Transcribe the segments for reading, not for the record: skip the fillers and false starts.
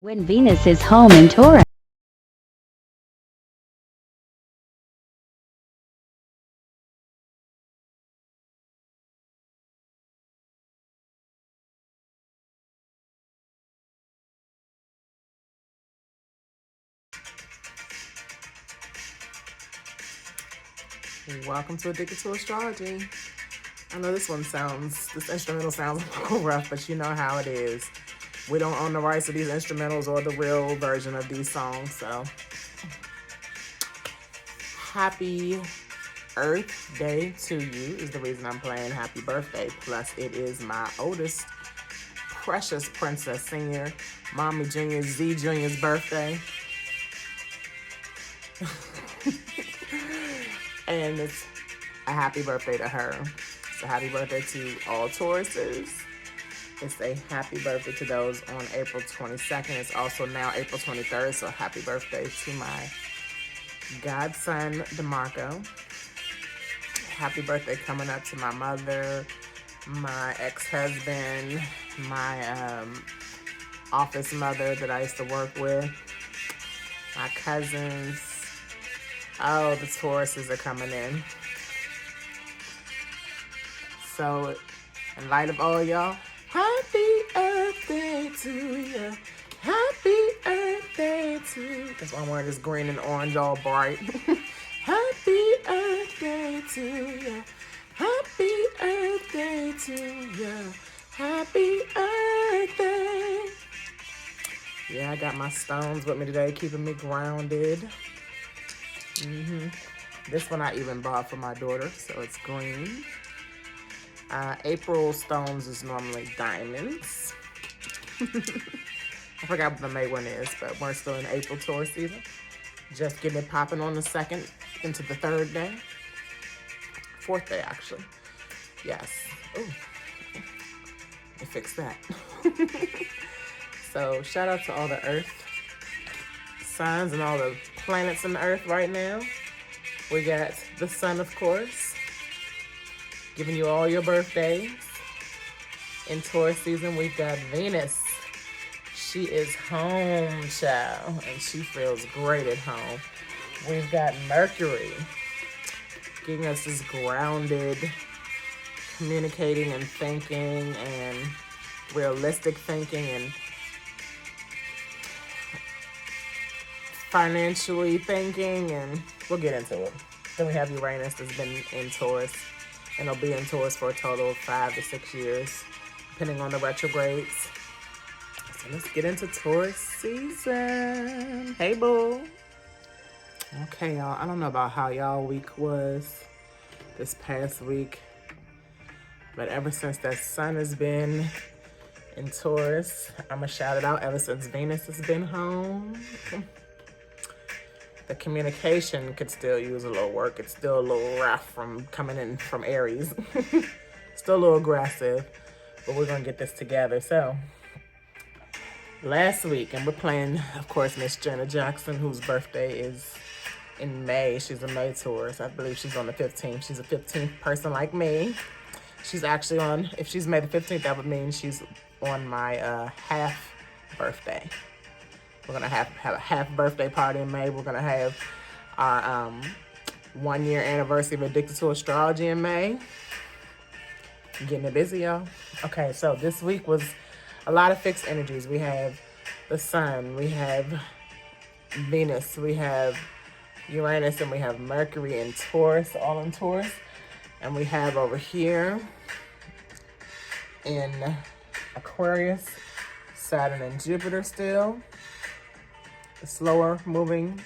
When Venus is home in Taurus. Welcome to Addicted to Astrology. I know this instrumental sounds a little rough, but you know how it is. We don't own the rights to these instrumentals or the real version of these songs, so happy Earth Day to you is the reason I'm playing Happy Birthday. Plus, it is my oldest precious princess senior, Mommy Junior Z Junior's birthday. And it's a happy birthday to her. It's a happy birthday to all Tauruses. It's a happy birthday to those on April 22nd. It's also now April 23rd, so happy birthday to my godson, DeMarco. Happy birthday coming up to my mother, my ex-husband, my office mother that I used to work with, my cousins. Oh, the Tauruses are coming in. So, in light of all y'all, happy Earth Day to you. Happy Earth Day to you. That's why I'm wearing this green and orange all bright. Happy Earth Day to you. Happy Earth Day to you. Happy Earth Day. Yeah, I got my stones with me today, keeping me grounded. This one I even bought for my daughter, so it's green. April stones is normally diamonds. I forgot what the May one is, but we're still in April Taurus season. Just getting it popping on the 2nd into the 3rd day. 4th day, actually. Yes. Ooh. Let me fix that. So shout out to all the Earth signs and all the planets in the Earth right now. We got the sun, of course, giving you all your birthdays. In Taurus season, we've got Venus. She is home, child, and she feels great at home. We've got Mercury, giving us this grounded, communicating and thinking and realistic thinking and financially thinking, and we'll get into it. Then we have Uranus that's been in Taurus, and it'll be in Taurus for a total of 5 to 6 years, depending on the retrogrades. So let's get into Taurus season. Hey, boo. Okay, y'all. I don't know about how y'all week was this past week, but ever since that sun has been in Taurus, I'm going to shout it out, ever since Venus has been home. The communication could still use a little work. It's still a little rough from coming in from Aries. Still a little aggressive, but we're going to get this together. So, last week, and we're playing, of course, Miss Jenna Jackson, whose birthday is in May. She's a May Taurus. I believe she's on the 15th. She's a 15th person like me. She's actually on, if she's May the 15th, that would mean she's on my half birthday. We're going to have a half birthday party in May. We're going to have our 1 year anniversary of Addicted to Astrology in May. Getting it busy, y'all. Okay, so this week was a lot of fixed energies. We have the sun, we have Venus, we have Uranus, and we have Mercury in Taurus, all in Taurus. And we have over here in Aquarius, Saturn and Jupiter still. Slower moving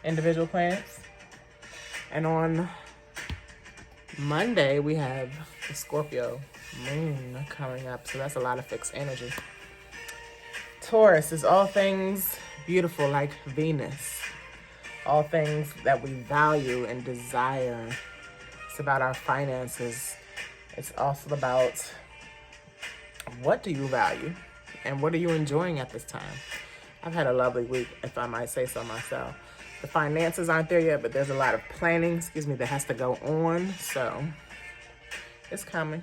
individual planets. And on Monday, we have the Scorpio moon coming up. So that's a lot of fixed energy. Taurus is all things beautiful like Venus. All things that we value and desire. It's about our finances. It's also about what do you value and what are you enjoying at this time. I've had a lovely week, if I might say so myself. The finances aren't there yet, but there's a lot of planning, that has to go on. So it's coming.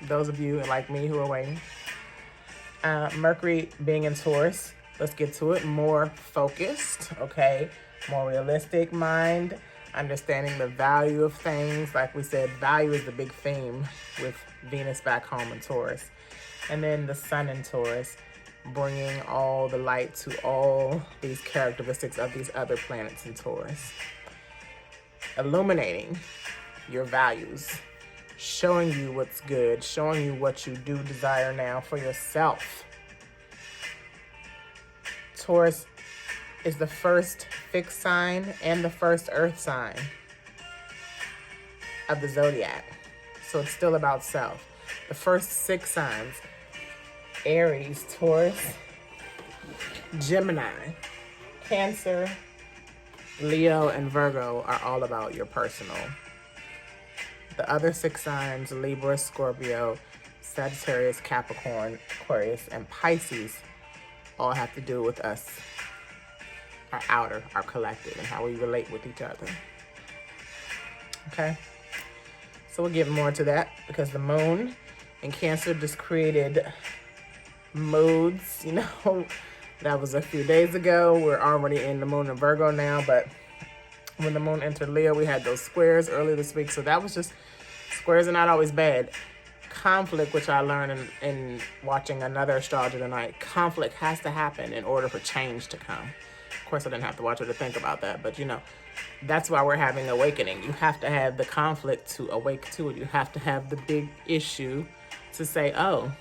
Those of you like me who are waiting. Mercury being in Taurus let's get to it. More focused, okay? More realistic mind, understanding the value of things. Like we said, value is the big theme with Venus back home in Taurus. And then the sun in Taurus, bringing all the light to all these characteristics of these other planets in Taurus. Illuminating your values, showing you what's good, showing you what you do desire now for yourself. Taurus is the first fixed sign and the first earth sign of the zodiac. So it's still about self. The first 6 signs, Aries, Taurus, Gemini, Cancer, Leo, and Virgo are all about your personal. The other 6 signs, Libra, Scorpio, Sagittarius, Capricorn, Aquarius, and Pisces, all have to do with us, our outer, our collective, and how we relate with each other. Okay? So we'll get more to that because the moon in Cancer just created moods, you know. That was a few days ago. We're already in the moon in Virgo now, but when the moon entered Leo, we had those squares earlier this week. So that was just, squares are not always bad. Conflict, which I learned in watching another astrologer tonight, conflict has to happen in order for change to come. Of course, I didn't have to watch her to think about that, but you know, that's why we're having awakening. You have to have the conflict to awake to it. You have to have the big issue to say, oh,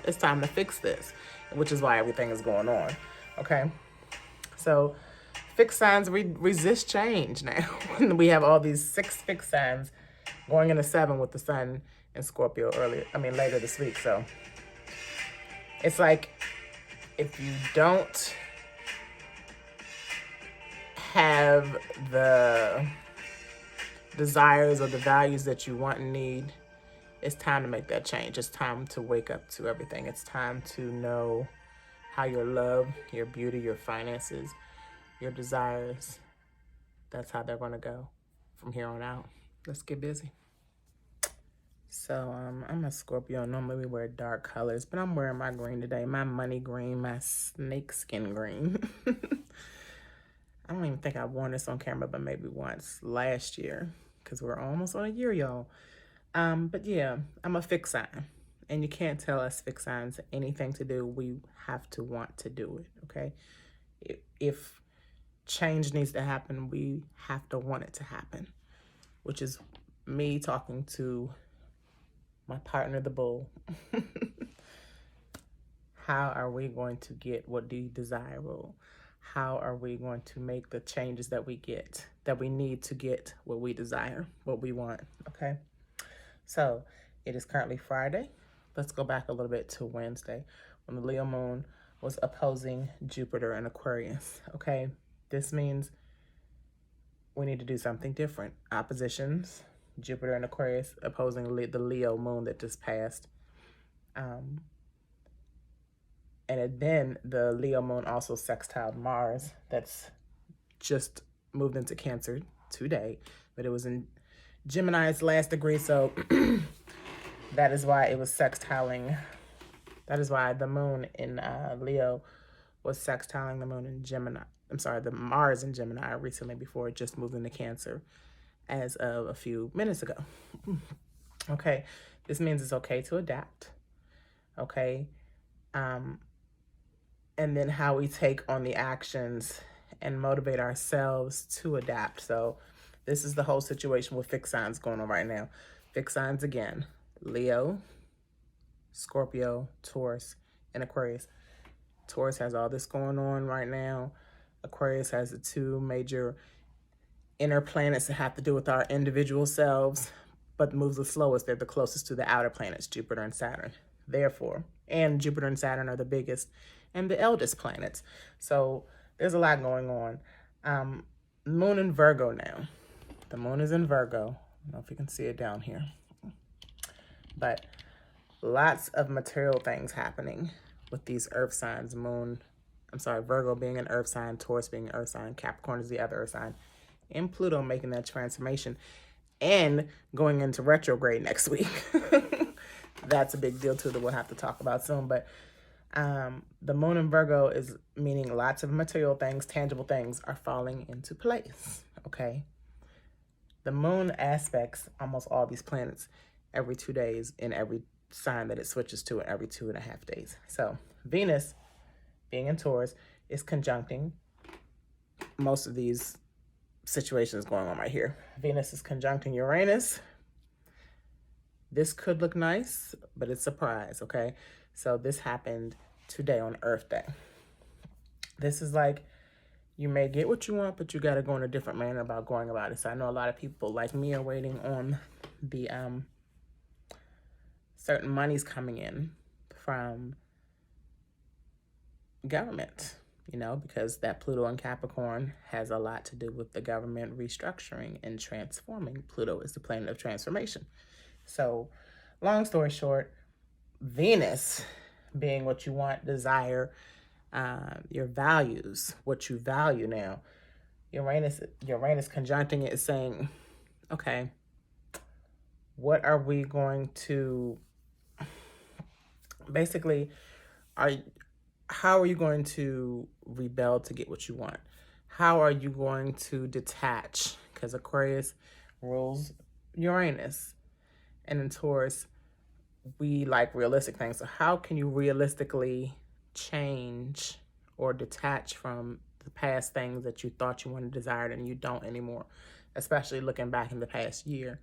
it's time to fix this, which is why everything is going on. Okay, so fixed signs resist change now. We have all these 6 fixed signs going into 7 with the sun in Scorpio later this week. So it's like if you don't have the desires or the values that you want and need, it's time to make that change. It's time to wake up to everything. It's time to know how your love, your beauty, your finances, your desires, that's how they're going to go from here on out. Let's get busy. So I'm a Scorpio. Normally we wear dark colors, but I'm wearing my green today. My money green, my snakeskin green. I don't even think I've worn this on camera, but maybe once last year, because we're almost on a year, y'all. But yeah, I'm a fixed sign, and you can't tell us fixed signs anything to do. We have to want to do it, okay? If change needs to happen, we have to want it to happen, which is me talking to my partner, the bull. How are we going to get what we desire? How are we going to make the changes that we need to get what we desire, what we want, okay? So it is currently Friday. Let's go back a little bit to Wednesday when the Leo moon was opposing Jupiter in Aquarius, okay? This means we need to do something different. Oppositions, Jupiter and Aquarius opposing the Leo moon that just passed. And then the Leo moon also sextiled Mars that's just moved into Cancer today, but it was in Gemini's last degree, so that is why it was sextiling. That is why the moon in Leo was sextiling the moon in Gemini. I'm sorry, the Mars in Gemini recently before it just moved into Cancer as of a few minutes ago. Okay, this means it's okay to adapt, okay? And then how we take on the actions and motivate ourselves to adapt. So this is the whole situation with fixed signs going on right now. Fixed signs again, Leo, Scorpio, Taurus, and Aquarius. Taurus has all this going on right now. Aquarius has the 2 major inner planets that have to do with our individual selves, but moves the slowest. They're the closest to the outer planets, Jupiter and Saturn. Therefore, and Jupiter and Saturn are the biggest and the eldest planets. So there's a lot going on. Moon in Virgo now. The moon is in Virgo. I don't know if you can see it down here. But lots of material things happening with these earth signs. Virgo being an earth sign, Taurus being an earth sign, Capricorn is the other earth sign, and Pluto making that transformation and going into retrograde next week. That's a big deal too that we'll have to talk about soon. But The moon in Virgo is meaning lots of material things, tangible things are falling into place, okay? The moon aspects almost all these planets every 2 days in every sign that it switches to in every 2.5 days. So Venus, being in Taurus, is conjuncting most of these situations going on right here. Venus is conjuncting Uranus. This could look nice, but it's a surprise, okay? So this happened today on Earth Day. This is like, you may get what you want, but you got to go in a different manner about going about it. So I know a lot of people like me are waiting on the certain monies coming in from government, you know, because that Pluto in Capricorn has a lot to do with the government restructuring and transforming. Pluto is the planet of transformation. So long story short, Venus being what you want, desire, your values, what you value now. Uranus conjuncting it is saying, okay, what are we going to, basically, how are you going to rebel to get what you want? How are you going to detach? Because Aquarius rules Uranus. And in Taurus, we like realistic things. So how can you realistically change or detach from the past things that you thought you wanted, desired, and you don't anymore? Especially looking back in the past year.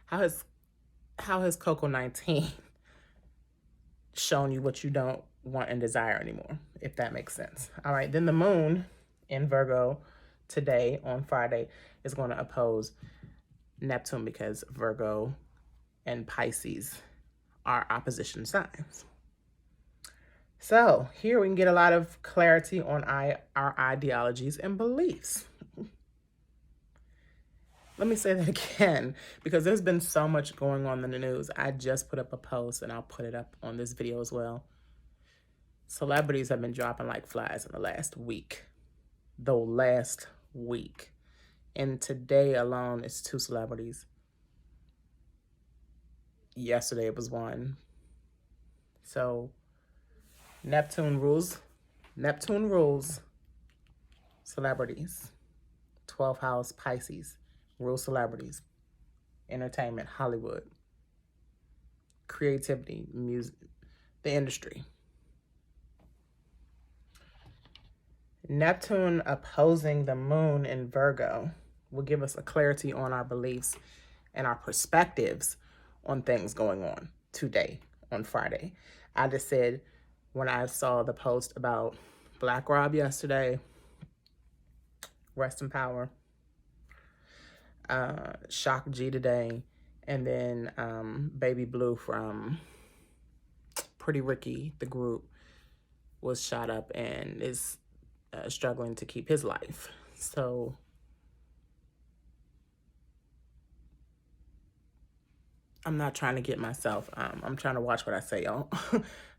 How has Coco-19 shown you what you don't want and desire anymore, if that makes sense? All right, then the moon in Virgo today on Friday is going to oppose Neptune, because Virgo and Pisces are opposition signs. So here we can get a lot of clarity on our ideologies and beliefs. Let me say that again, because there's been so much going on in the news. I just put up a post, and I'll put it up on this video as well. Celebrities have been dropping like flies in the last week. And today alone, it's 2 celebrities. Yesterday it was 1. So Neptune rules celebrities. 12th house Pisces rules celebrities, entertainment, Hollywood, creativity, music, the industry. Neptune opposing the moon in Virgo will give us a clarity on our beliefs and our perspectives on things going on today, on Friday. I just said, when I saw the post about Black Rob yesterday, rest in power, Shock G today, and then Baby Blue from Pretty Ricky, the group, was shot up and is struggling to keep his life. So I'm not trying to get myself, I'm trying to watch what I say, y'all.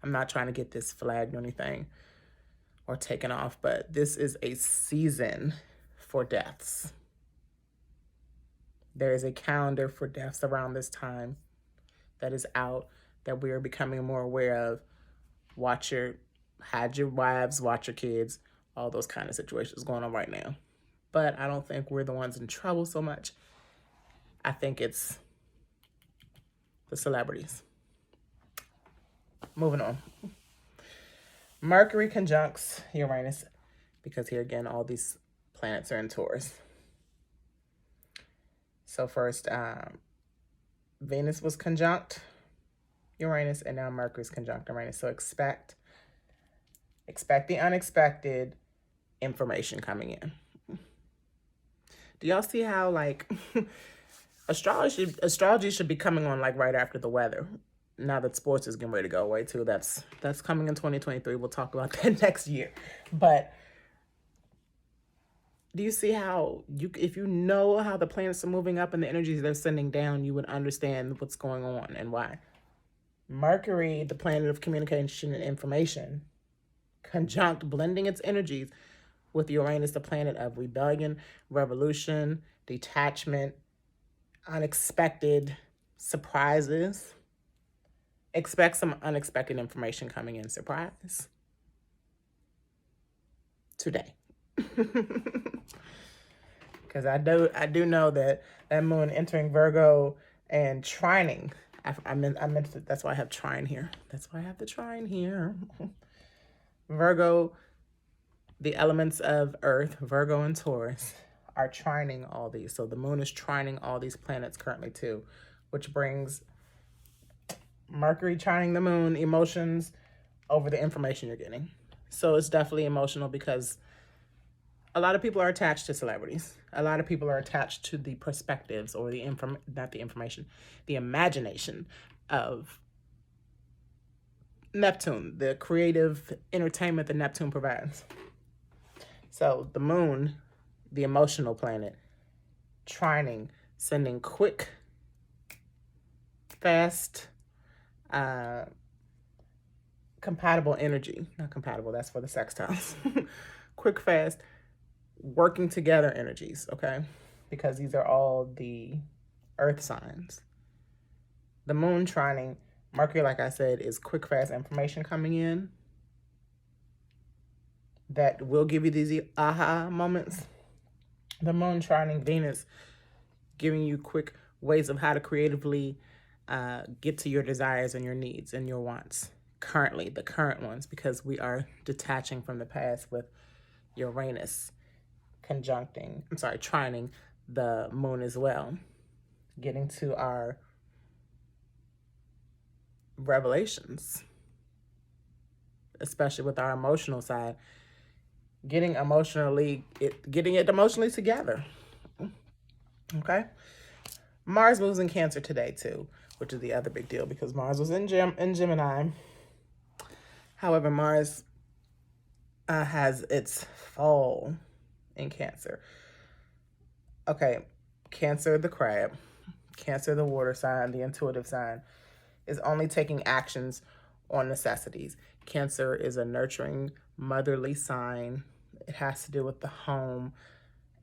I'm not trying to get this flagged or anything or taken off, but this is a season for deaths. There is a calendar for deaths around this time that is out, that we are becoming more aware of. Hide your wives, watch your kids, all those kind of situations going on right now. But I don't think we're the ones in trouble so much. I think it's the celebrities. Moving on. Mercury conjuncts Uranus, because here again, all these planets are in Taurus. So first, Venus was conjunct Uranus, and now Mercury's conjunct Uranus. So expect the unexpected information coming in. Do y'all see how, like, astrology should be coming on like right after the weather? Now that sports is getting ready to go away too. That's coming in 2023. We'll talk about that next year. But do you see how if you know how the planets are moving up and the energies they're sending down, you would understand what's going on and why? Mercury, the planet of communication and information, conjunct, blending its energies with Uranus, the planet of rebellion, revolution, detachment, unexpected surprises, expect some unexpected information coming in. Surprise. Today. Because I do know that moon entering Virgo and trining. I meant to, that's why I have trine here. That's why I have the trine here. Virgo, the elements of Earth, Virgo and Taurus, are trining all these. So the moon is trining all these planets currently too, which brings Mercury trining the moon, emotions over the information you're getting. So it's definitely emotional because a lot of people are attached to celebrities. A lot of people are attached to the perspectives or the the imagination of Neptune, the creative entertainment that Neptune provides. So the moon, the emotional planet, trining, sending quick, fast, compatible energy. Not compatible, that's for the sextiles. Quick, fast, working together energies, okay? Because these are all the earth signs. The moon trining, Mercury, like I said, is quick, fast information coming in that will give you these aha moments. The moon trining Venus, giving you quick ways of how to creatively get to your desires and your needs and your wants. Currently, the current ones, because we are detaching from the past with Uranus trining the moon as well. Getting to our revelations, especially with our emotional side, getting it emotionally together. Okay. Mars moves in Cancer today too, which is the other big deal because Mars was in Gemini. However, Mars has its fall in Cancer. Okay, Cancer, the crab, Cancer, the water sign, the intuitive sign, is only taking actions on necessities. Cancer is a nurturing, motherly sign. It has to do with the home.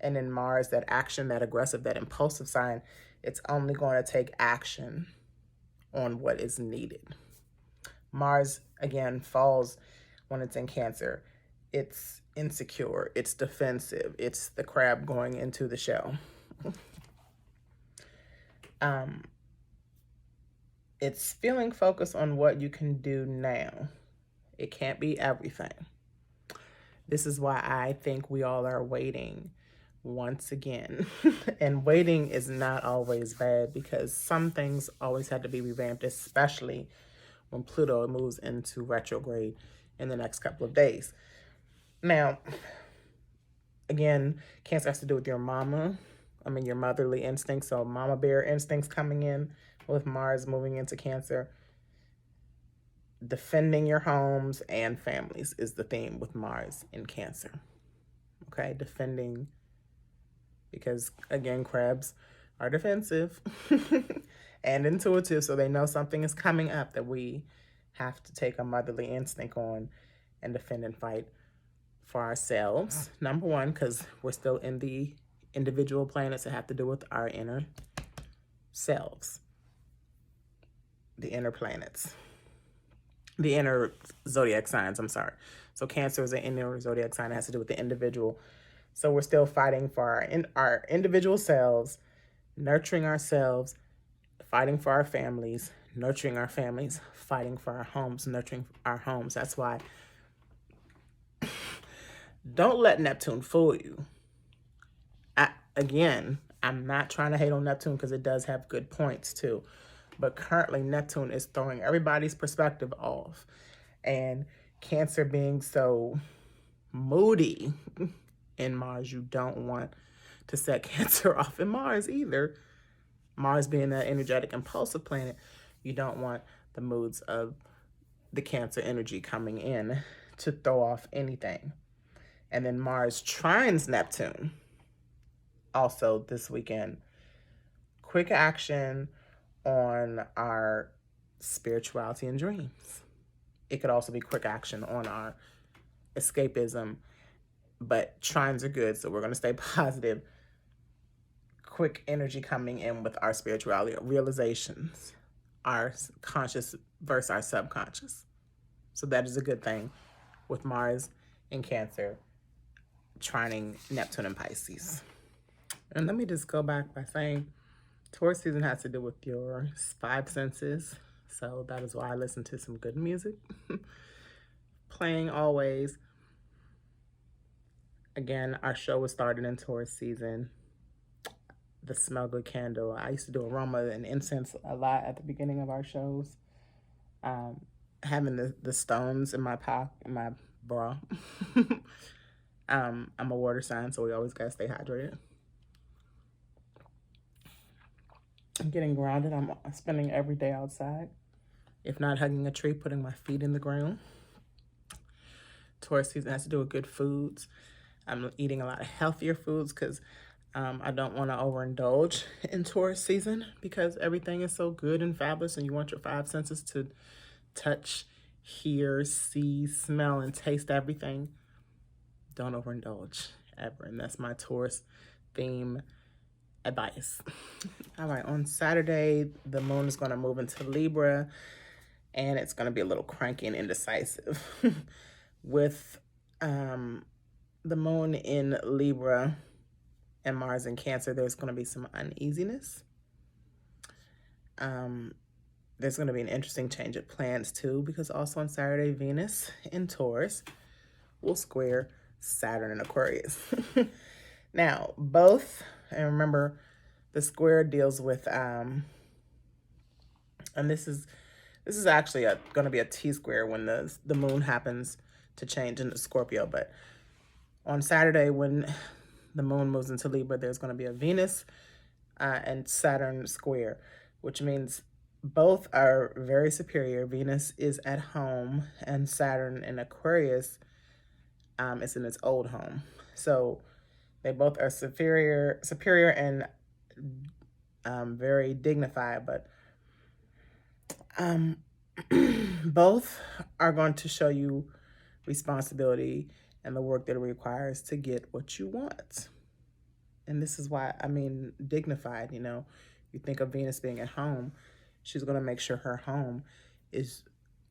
And in Mars, that action, that aggressive, that impulsive sign, it's only going to take action on what is needed. Mars, again, falls when it's in Cancer. It's insecure, it's defensive, it's the crab going into the shell. It's feeling focused on what you can do now. It can't be everything. This is why I think we all are waiting once again. And waiting is not always bad because some things always have to be revamped, especially when Pluto moves into retrograde in the next couple of days. Now, again, Cancer has to do with your your motherly instincts. So mama bear instincts coming in with Mars moving into Cancer. Defending your homes and families is the theme with Mars in Cancer. Okay, defending, because again, crabs are defensive and intuitive, so they know something is coming up that we have to take a motherly instinct on and defend and fight for ourselves. Number one, because we're still in the individual planets that have to do with our inner selves, the inner planets, the inner zodiac signs, I'm sorry. So Cancer is an inner zodiac sign that has to do with the individual. So we're still fighting for our individual selves, nurturing ourselves, fighting for our families, nurturing our families, fighting for our homes, nurturing our homes. That's why don't let Neptune fool you. I'm not trying to hate on Neptune because it does have good points too. But currently, Neptune is throwing everybody's perspective off. And Cancer being so moody in Mars, you don't want to set Cancer off in Mars either. Mars being that energetic, impulsive planet, you don't want the moods of the Cancer energy coming in to throw off anything. And then Mars trines Neptune also this weekend. Quick action on our spirituality and dreams. It could also be quick action on our escapism, but trines are good, so we're going to stay positive. Quick energy coming in with our spirituality, realizations, our conscious versus our subconscious. So that is a good thing with Mars in Cancer, trining Neptune and Pisces. And let me just go back by saying Taurus season has to do with your five senses. So that is why I listen to some good music. Playing always. Again, our show was started in Taurus season. The Smell Good candle. I used to do aroma and incense a lot at the beginning of our shows. Having the stones in my pocket, in my bra. I'm a water sign, so we always gotta stay hydrated. I'm getting grounded. I'm spending every day outside. If not hugging a tree, putting my feet in the ground. Taurus season has to do with good foods. I'm eating a lot of healthier foods because I don't want to overindulge in Taurus season because everything is so good and fabulous and you want your five senses to touch, hear, see, smell, and taste everything. Don't overindulge ever. And that's my Taurus theme advice. All right, on Saturday, the moon is going to move into Libra and it's going to be a little cranky and indecisive. With the moon in Libra and Mars in Cancer, there's going to be some uneasiness. There's going to be an interesting change of plans too, because also on Saturday, Venus in Taurus will square Saturn in Aquarius. Now, both, and remember, the square deals with, and this is actually going to be a T-square when the moon happens to change into Scorpio, but on Saturday, when the moon moves into Libra, there's going to be a Venus and Saturn square, which means both are very superior. Venus is at home, and Saturn in Aquarius is in its old home. So they both are superior and very dignified, but both are going to show you responsibility and the work that it requires to get what you want. And this is why, I mean, dignified, you know, you think of Venus being at home, she's going to make sure her home is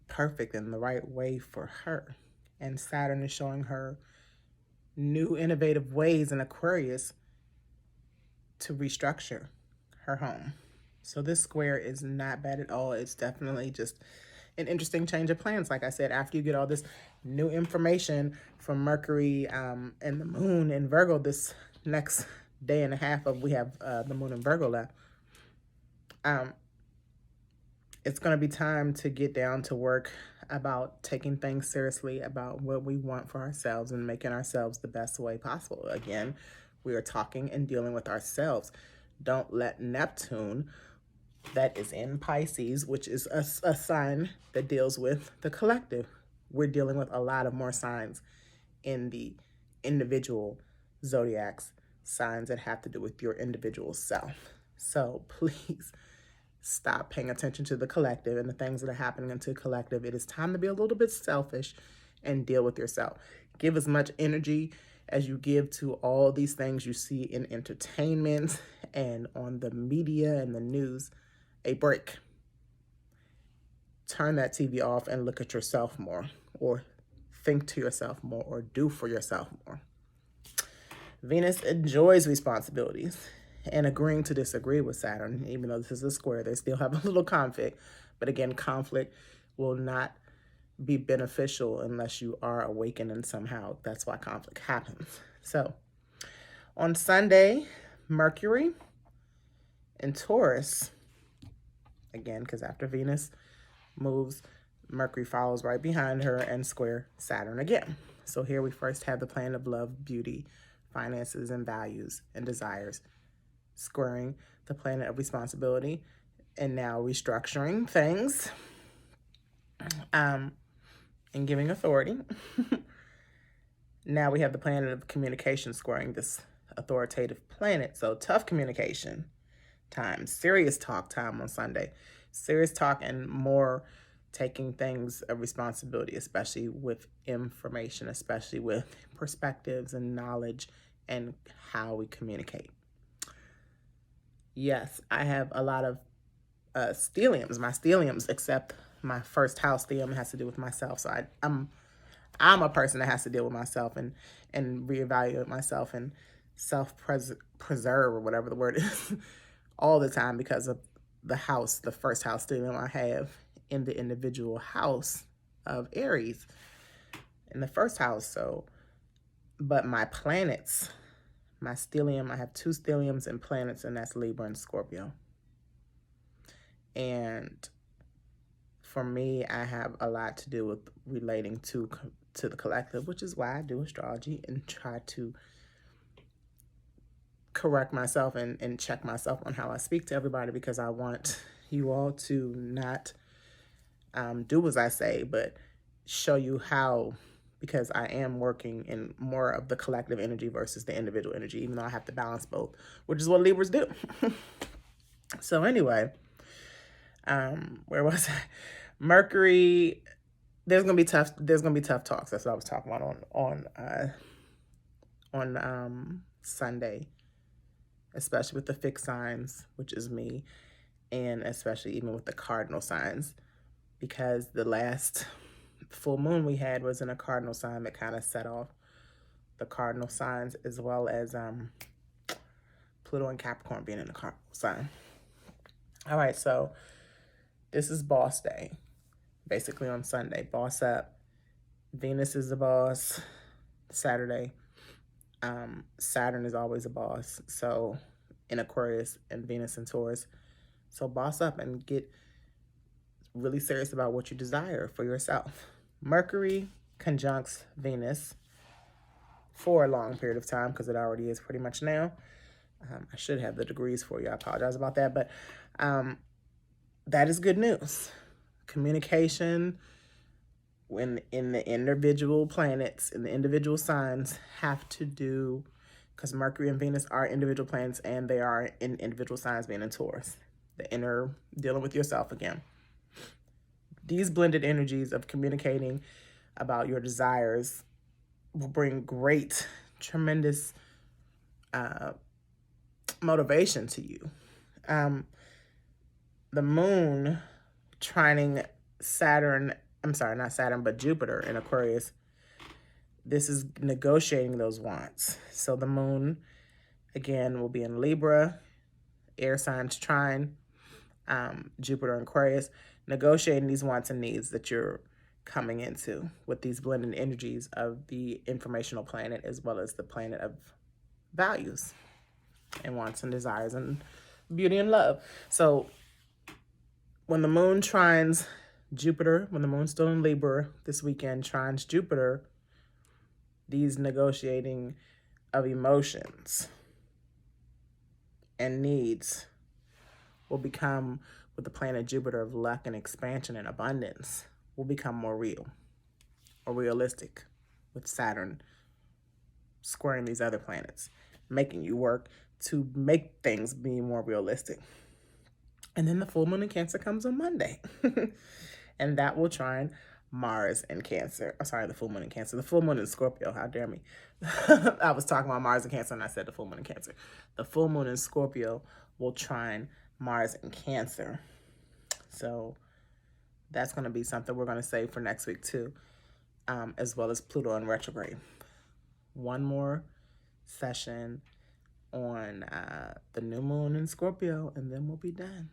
perfect in the right way for her. And Saturn is showing her new innovative ways in Aquarius to restructure her home. So this square is not bad at all. It's definitely just an interesting change of plans. Like I said, after you get all this new information from Mercury and the moon in Virgo this next day and a half of we have the moon in Virgo left, it's going to be time to get down to work about taking things seriously, about what we want for ourselves and making ourselves the best way possible. Again, we are talking and dealing with ourselves. Don't let Neptune, that is in Pisces, which is a sign that deals with the collective. We're dealing with a lot of more signs in the individual zodiacs, signs that have to do with your individual self. So please stop paying attention to the collective and the things that are happening into the collective. It is time to be a little bit selfish and deal with yourself. Give as much energy as you give to all these things you see in entertainment and on the media and the news a break. Turn that TV off and look at yourself more, or think to yourself more, or do for yourself more. Venus enjoys responsibilities and agreeing to disagree with Saturn. Even though this is a square, they still have a little conflict. But again, conflict will not be beneficial unless you are awakening somehow. That's why conflict happens. So on Sunday, Mercury in Taurus, again, because after Venus moves, Mercury follows right behind her and square Saturn again. So here we first have the planet of love, beauty, finances, and values and desires, squaring the planet of responsibility, and now restructuring things and giving authority. Now we have the planet of communication squaring this authoritative planet. So tough communication time, serious talk time on Sunday. Serious talk and more taking things of responsibility, especially with information, especially with perspectives and knowledge and how we communicate. Yes, I have a lot of stelliums. My stelliums, except my first house stellium has to do with myself. So I'm a person that has to deal with myself and reevaluate myself and self-preserve or whatever the word is all the time because of the house, the first house stellium I have in the individual house of Aries in the first house. So, but my planets, my stellium, I have 2 stelliums and planets, and that's Libra and Scorpio. And for me, I have a lot to do with relating to the collective, which is why I do astrology and try to correct myself and check myself on how I speak to everybody, because I want you all to not do as I say, but show you how, because I am working in more of the collective energy versus the individual energy, even though I have to balance both, which is what Libras do. So anyway, where was I? Mercury, there's gonna be tough talks. That's what I was talking about on Sunday, especially with the fixed signs, which is me, and especially even with the cardinal signs, because the last full moon we had was in a cardinal sign that kind of set off the cardinal signs, as well as Pluto and Capricorn being in the cardinal sign. All right, so this is boss day, basically on Sunday. Boss up. Venus is the boss. Saturday. Saturn is always a boss. So in Aquarius, and Venus in Taurus. So boss up and get really serious about what you desire for yourself. Mercury conjuncts Venus for a long period of time, because it already is pretty much now. I should have the degrees for you. I apologize about that. But that is good news. Communication when in the individual planets, in the individual signs, have to do, because Mercury and Venus are individual planets and they are in individual signs, being in Taurus. The inner, dealing with yourself again. These blended energies of communicating about your desires will bring great, tremendous motivation to you. The moon trining Saturn, I'm sorry, not Saturn, but Jupiter in Aquarius. This is negotiating those wants. So the moon, again, will be in Libra, air signs trine, Jupiter and Aquarius, negotiating these wants and needs that you're coming into with these blended energies of the informational planet, as well as the planet of values and wants and desires and beauty and love. So when the moon trines Jupiter, when the moon's still in Libra this weekend, trines Jupiter, these negotiating of emotions and needs will become, with the planet Jupiter of luck and expansion and abundance, will become more real or realistic, with Saturn squaring these other planets, making you work to make things be more realistic. And then the full moon in Cancer comes on Monday. And that will trine Mars in Cancer. I'm sorry, the full moon in Cancer. The full moon in Scorpio, how dare me. I was talking about Mars in Cancer and I said the full moon in Cancer. The full moon in Scorpio will trine Mars in Cancer. So that's going to be something we're going to save for next week too, as well as Pluto in retrograde. One more session on the new moon in Scorpio, and then we'll be done.